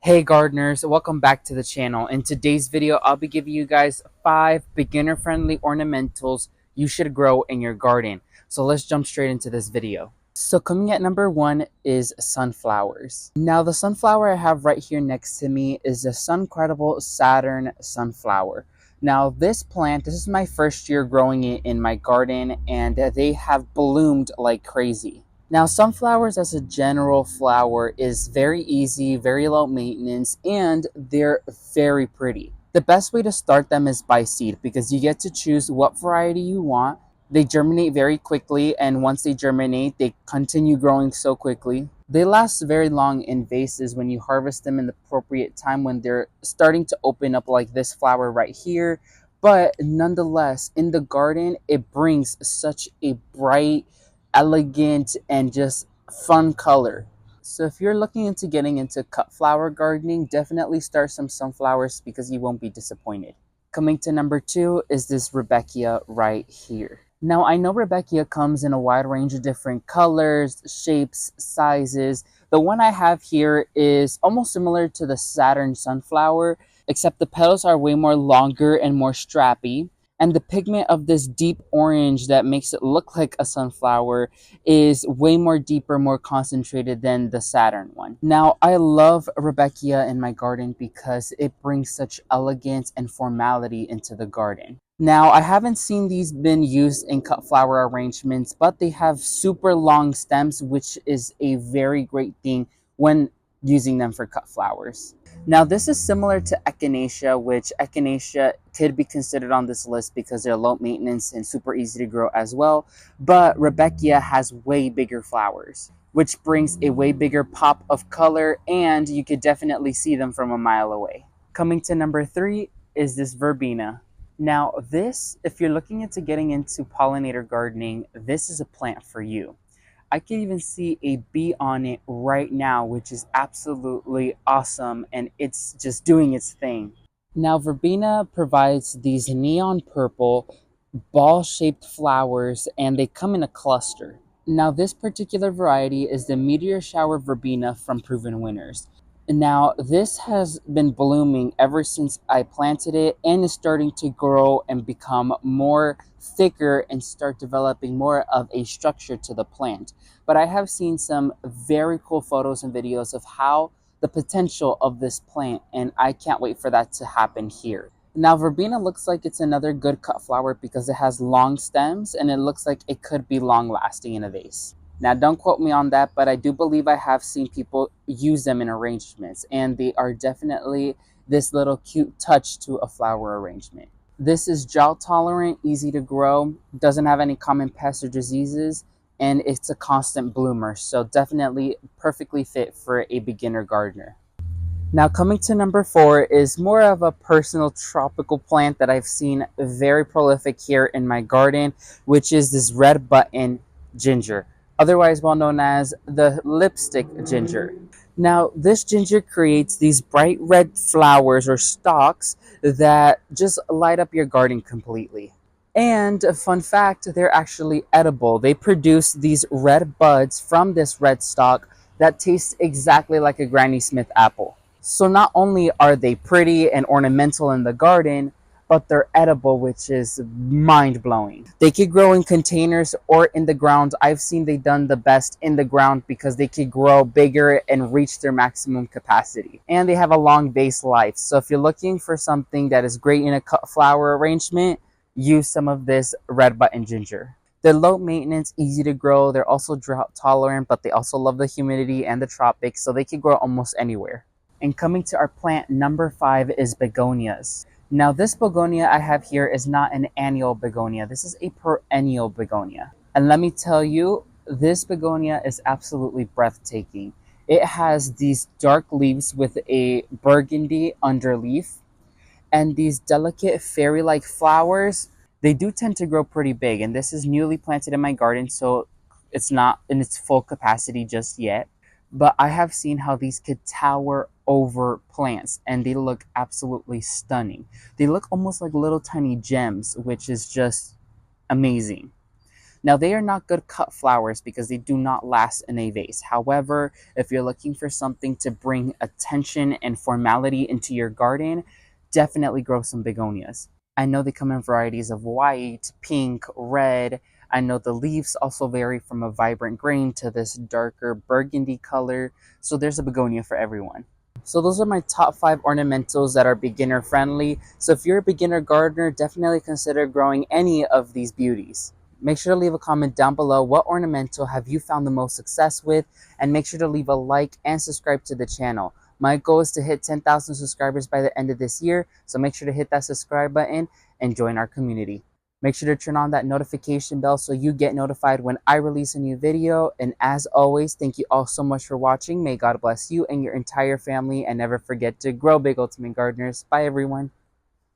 Hey gardeners, welcome back to the channel. In today's video, I'll be giving you guys 5 beginner-friendly ornamentals you should grow in your garden. So let's jump straight into this video. So coming at number 1 is sunflowers. Now the sunflower I have right here next to me is the Suncredible Saturn sunflower. Now this is my first year growing it in my garden, and they have bloomed like crazy. Now, sunflowers as a general flower is very easy, very low maintenance, and they're very pretty. The best way to start them is by seed because you get to choose what variety you want. They germinate very quickly, and once they germinate, they continue growing so quickly. They last very long in vases when you harvest them in the appropriate time when they're starting to open up like this flower right here. But nonetheless, in the garden, it brings such a bright, elegant, and just fun color. So if you're looking into getting into cut flower gardening, definitely start some sunflowers because you won't be disappointed. Coming to number 2 is this Rebecca right here. Now I know Rebecca comes in a wide range of different colors, shapes, sizes. The one I have here is almost similar to the Saturn sunflower, except the petals are way more longer and more strappy. And the pigment of this deep orange that makes it look like a sunflower is way more deeper, more concentrated than the Saturn one. Now, I love Rebecca in my garden because it brings such elegance and formality into the garden. Now, I haven't seen these been used in cut flower arrangements, but they have super long stems, which is a very great thing when using them for cut flowers. Now, this is similar to Echinacea, which Echinacea could be considered on this list because they're low maintenance and super easy to grow as well. But Rebecca has way bigger flowers, which brings a way bigger pop of color, and you could definitely see them from a mile away. Coming to number 3 is this Verbena. Now, if you're looking into getting into pollinator gardening, this is a plant for you. I can even see a bee on it right now, which is absolutely awesome, and it's just doing its thing. Now, verbena provides these neon purple, ball-shaped flowers, and they come in a cluster. Now, this particular variety is the meteor shower verbena from Proven Winners. Now, this has been blooming ever since I planted it and is starting to grow and become more thicker and start developing more of a structure to the plant. But I have seen some very cool photos and videos of how the potential of this plant, and I can't wait for that to happen here. Now, verbena looks like it's another good cut flower because it has long stems and it looks like it could be long lasting in a vase. Now, don't quote me on that, but I do believe I have seen people use them in arrangements, and they are definitely this little cute touch to a flower arrangement. This is drought tolerant, easy to grow, doesn't have any common pests or diseases, and it's a constant bloomer, so definitely perfectly fit for a beginner gardener. Now, coming to number 4 is more of a personal tropical plant that I've seen very prolific here in my garden, which is this red button ginger, otherwise well known as the lipstick ginger. Now, this ginger creates these bright red flowers or stalks that just light up your garden completely. And a fun fact, they're actually edible. They produce these red buds from this red stalk that taste exactly like a Granny Smith apple. So not only are they pretty and ornamental in the garden, but they're edible, which is mind-blowing. They could grow in containers or in the ground. I've seen they done the best in the ground because they could grow bigger and reach their maximum capacity. And they have a long base life. So if you're looking for something that is great in a cut flower arrangement, use some of this red button ginger. They're low maintenance, easy to grow. They're also drought tolerant, but they also love the humidity and the tropics, so they can grow almost anywhere. And coming to our plant number 5 is begonias. Now, this begonia I have here is not an annual begonia. This is a perennial begonia. And let me tell you, this begonia is absolutely breathtaking. It has these dark leaves with a burgundy underleaf and these delicate fairy-like flowers. They do tend to grow pretty big, and this is newly planted in my garden, so it's not in its full capacity just yet. But I have seen how these could tower over plants, and they look absolutely stunning. They look almost like little tiny gems, which is just amazing. Now, they are not good cut flowers because they do not last in a vase. However, if you're looking for something to bring attention and formality into your garden, definitely grow some begonias. I know they come in varieties of white, pink, red. I know the leaves also vary from a vibrant green to this darker burgundy color. So there's a begonia for everyone. So those are my top 5 ornamentals that are beginner friendly. So if you're a beginner gardener, definitely consider growing any of these beauties. Make sure to leave a comment down below. What ornamental have you found the most success with? And make sure to leave a like and subscribe to the channel. My goal is to hit 10,000 subscribers by the end of this year. So make sure to hit that subscribe button and join our community. Make sure to turn on that notification bell so you get notified when I release a new video. And as always, thank you all so much for watching. May God bless you and your entire family. And never forget to grow big, Ultimate Gardeners. Bye, everyone.